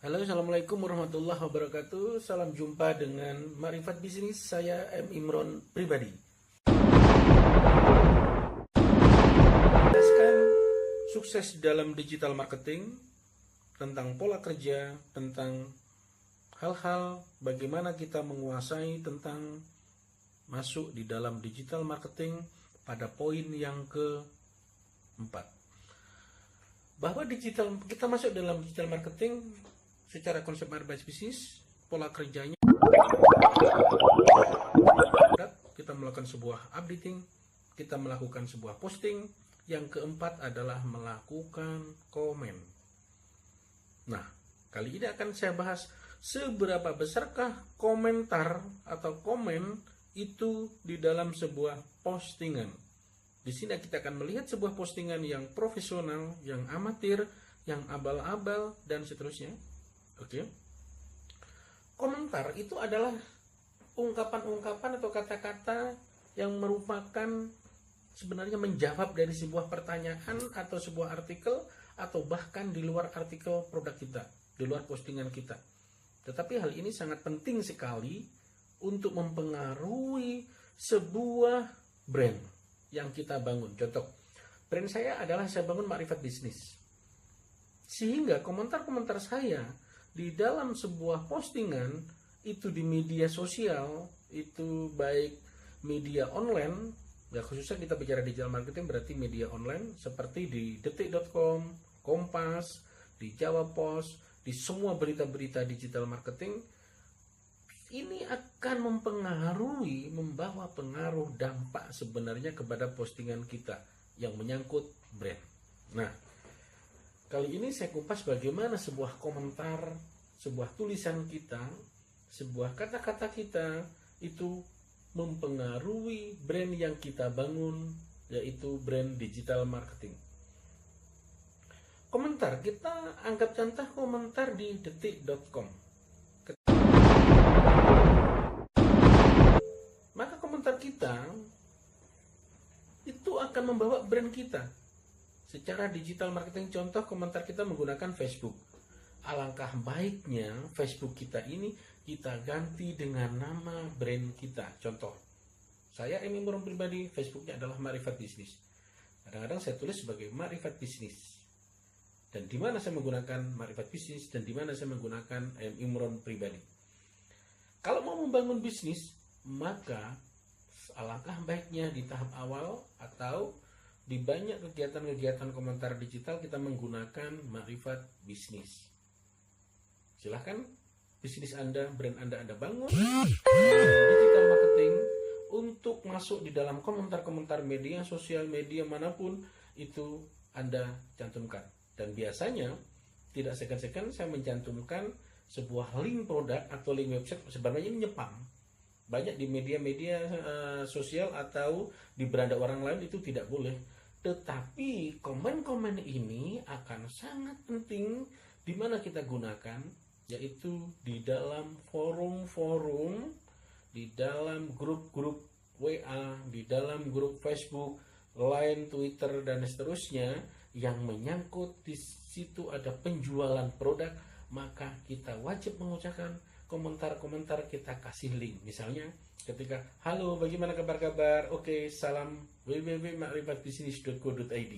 Halo, assalamualaikum warahmatullahi wabarakatuh. Salam jumpa dengan Makrifat Bisnis. Saya M. Imron pribadi. Jelaskan sukses dalam digital marketing, tentang pola kerja, tentang hal-hal bagaimana kita menguasai tentang masuk di dalam digital marketing pada poin yang keempat. Bahwa kita masuk dalam digital marketing secara konsep marketing bisnis, pola kerjanya kita melakukan sebuah updating, kita melakukan sebuah posting. Yang keempat adalah melakukan komen. Nah, kali ini akan saya bahas seberapa besarkah komentar atau komen itu di dalam sebuah postingan. Di sini kita akan melihat sebuah postingan yang profesional, yang amatir, yang abal-abal, dan seterusnya. Oke. Komentar itu adalah ungkapan-ungkapan atau kata-kata yang merupakan sebenarnya menjawab dari sebuah pertanyaan atau sebuah artikel, atau bahkan di luar artikel produk kita, di luar postingan kita. Tetapi hal ini sangat penting sekali untuk mempengaruhi sebuah brand yang kita bangun. Contoh, brand saya adalah saya bangun Makrifat Bisnis. Sehingga komentar-komentar saya di dalam sebuah postingan itu di media sosial, itu baik media online, ya khususnya kita bicara digital marketing berarti media online seperti di detik.com, Kompas, di Jawa Post, di semua berita-berita digital marketing, ini akan mempengaruhi, membawa pengaruh dampak sebenarnya kepada postingan kita yang menyangkut brand. Nah, kali ini saya kupas bagaimana sebuah komentar, sebuah tulisan kita, sebuah kata-kata kita itu mempengaruhi brand yang kita bangun, yaitu brand digital marketing. Komentar, kita anggap contoh komentar di detik.com. Maka komentar kita itu akan membawa brand kita secara digital marketing. Contoh, komentar kita menggunakan Facebook. Alangkah baiknya Facebook kita ini kita ganti dengan nama brand kita. Contoh, saya M. Imron pribadi, Facebooknya adalah Makrifat Bisnis. Kadang-kadang saya tulis sebagai Makrifat Bisnis. Dan di mana saya menggunakan Makrifat Bisnis dan di mana saya menggunakan M. Imron pribadi. Kalau mau membangun bisnis, maka alangkah baiknya di tahap awal atau di banyak kegiatan-kegiatan komentar digital kita menggunakan Makrifat Bisnis. Silahkan bisnis Anda, brand Anda bangun digital marketing untuk masuk di dalam komentar-komentar media sosial, media manapun itu Anda cantumkan. Dan biasanya tidak segan-segan saya mencantumkan sebuah link produk atau link website. Sebenarnya ini nyepam banyak di media-media sosial atau di beranda orang lain, itu tidak boleh. Tetapi komen-komen ini akan sangat penting di mana kita gunakan, yaitu di dalam forum-forum, di dalam grup-grup WA, di dalam grup Facebook, Line, Twitter, dan seterusnya yang menyangkut di situ ada penjualan produk. Maka kita wajib mengucapkan komentar-komentar, kita kasih link. Misalnya ketika, halo bagaimana kabar-kabar, oke, salam www.makrifatbisnis.co.id.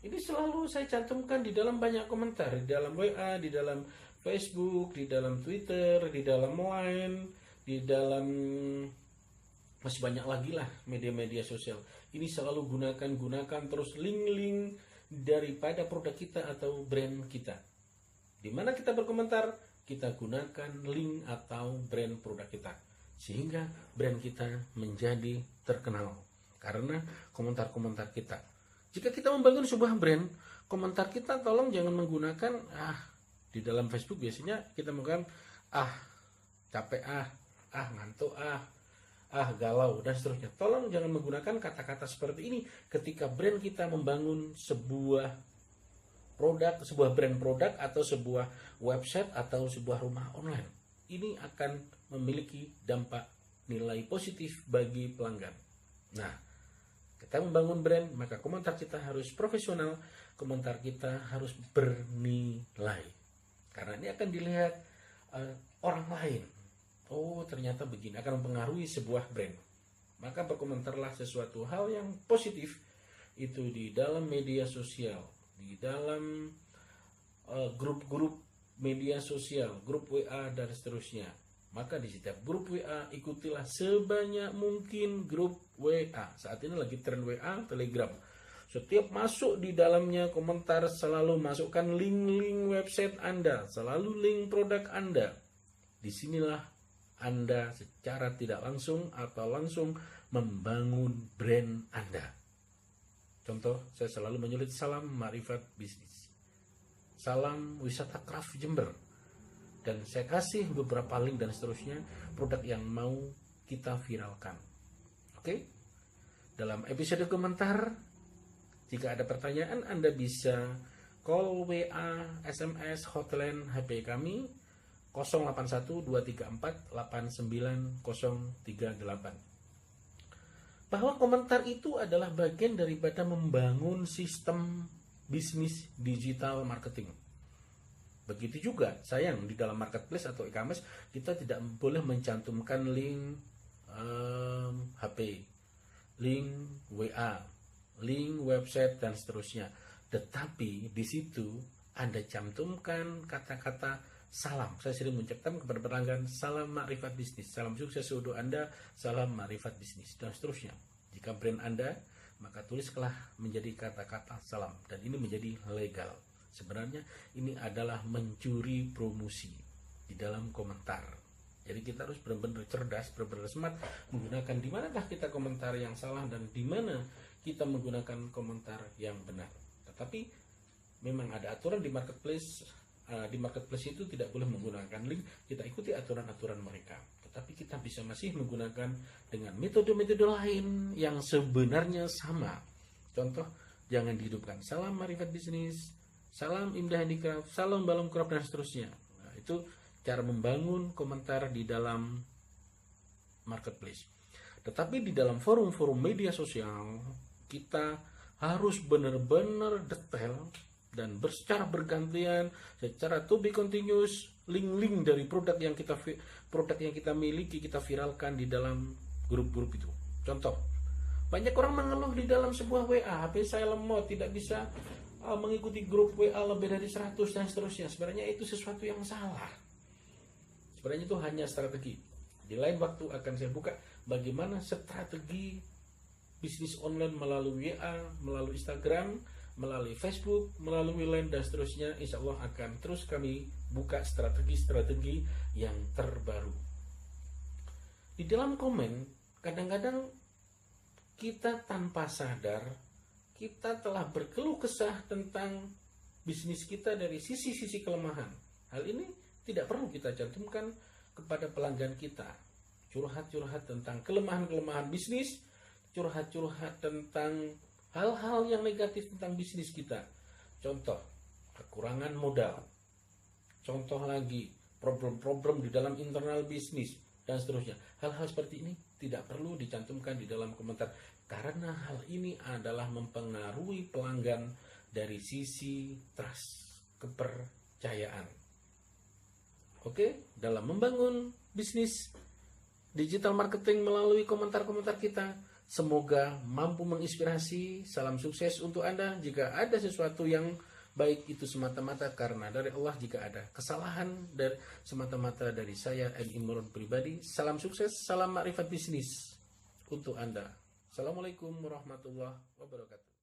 Ini selalu saya cantumkan di dalam banyak komentar, di dalam WA, di dalam Facebook, di dalam Twitter, di dalam Line, di dalam masih banyak lagi lah media-media sosial. Ini selalu gunakan terus link-link daripada produk kita atau brand kita. Di mana kita berkomentar, kita gunakan link atau brand produk kita, sehingga brand kita menjadi terkenal karena komentar-komentar kita. Jika kita membangun sebuah brand, komentar kita tolong jangan menggunakan di dalam Facebook biasanya kita menggunakan capek, ngantuk, galau, dan seterusnya. Tolong jangan menggunakan kata-kata seperti ini ketika brand kita membangun sebuah produk, sebuah brand produk, atau sebuah website, atau sebuah rumah online. Ini akan memiliki dampak nilai positif bagi pelanggan. Nah, kita membangun brand, maka komentar kita harus profesional, komentar kita harus bernilai. Karena ini akan dilihat orang lain. Oh, ternyata begini, akan mempengaruhi sebuah brand. Maka berkomentarlah sesuatu hal yang positif itu di dalam media sosial, di dalam grup-grup media sosial, grup WA dan seterusnya. Maka di setiap grup WA ikutilah sebanyak mungkin grup WA. Saat ini lagi tren WA, Telegram. Setiap masuk di dalamnya komentar selalu masukkan link-link website Anda, selalu link produk Anda. Disinilah Anda secara tidak langsung atau langsung membangun brand Anda. Contoh, saya selalu menyulit salam Makrifat Bisnis, salam wisata craft Jember, dan saya kasih beberapa link dan seterusnya produk yang mau kita viralkan. Oke? Dalam episode komentar, jika ada pertanyaan Anda bisa call WA, SMS, hotline HP kami 0812348938. Bahwa komentar itu adalah bagian daripada membangun sistem bisnis digital marketing. Begitu juga, sayang, di dalam marketplace atau e-commerce kita tidak boleh mencantumkan link HP, link WA, link website dan seterusnya. Tetapi di situ Anda cantumkan kata-kata salam. Saya sering mengucapkan kepada pelanggan, salam Makrifat Bisnis, salam sukses untuk Anda, salam Makrifat Bisnis, dan seterusnya. Jika brand Anda, maka tulislah menjadi kata-kata salam, dan ini menjadi legal. Sebenarnya ini adalah mencuri promosi di dalam komentar. Jadi kita harus benar-benar cerdas, benar-benar smart menggunakan di manakah kita komentar yang salah dan di mana kita menggunakan komentar yang benar. Tetapi memang ada aturan di marketplace. Di marketplace itu tidak boleh menggunakan link, kita ikuti aturan-aturan mereka. Tetapi kita bisa masih menggunakan dengan metode-metode lain yang sebenarnya sama. Contoh, jangan dihidupkan salam Makrifat Bisnis, salam Indah Handicraft, salam Balon Crop dan seterusnya. Nah, itu cara membangun komentar di dalam marketplace. Tetapi di dalam forum-forum media sosial kita harus benar-benar detail dan secara bergantian, secara to be continuous, link-link dari produk yang kita miliki kita viralkan di dalam grup-grup itu. Contoh, banyak orang mengeluh di dalam sebuah WA, HP saya lemot, tidak bisa mengikuti grup WA lebih dari 100 dan seterusnya. Sebenarnya itu sesuatu yang salah. Sebenarnya itu hanya strategi. Di lain waktu akan saya buka bagaimana strategi bisnis online melalui WA, melalui Instagram, melalui Facebook, melalui LINE dan seterusnya. Insya Allah akan terus kami buka strategi-strategi yang terbaru. Di dalam komen, kadang-kadang kita tanpa sadar, kita telah berkeluh kesah tentang bisnis kita dari sisi-sisi kelemahan. Hal ini tidak perlu kita cantumkan kepada pelanggan kita. Curhat-curhat tentang kelemahan-kelemahan bisnis, curhat-curhat tentang hal-hal yang negatif tentang bisnis kita. Contoh, kekurangan modal. Contoh lagi, problem-problem di dalam internal bisnis dan seterusnya. Hal-hal seperti ini tidak perlu dicantumkan di dalam komentar karena hal ini adalah mempengaruhi pelanggan dari sisi trust, kepercayaan. Oke, dalam membangun bisnis digital marketing melalui komentar-komentar kita, semoga mampu menginspirasi. Salam sukses untuk Anda. Jika ada sesuatu yang baik itu semata-mata karena dari Allah, jika ada kesalahan dari semata-mata dari saya M. Imron pribadi. Salam sukses, salam Makrifat Bisnis untuk Anda. Assalamualaikum warahmatullahi wabarakatuh.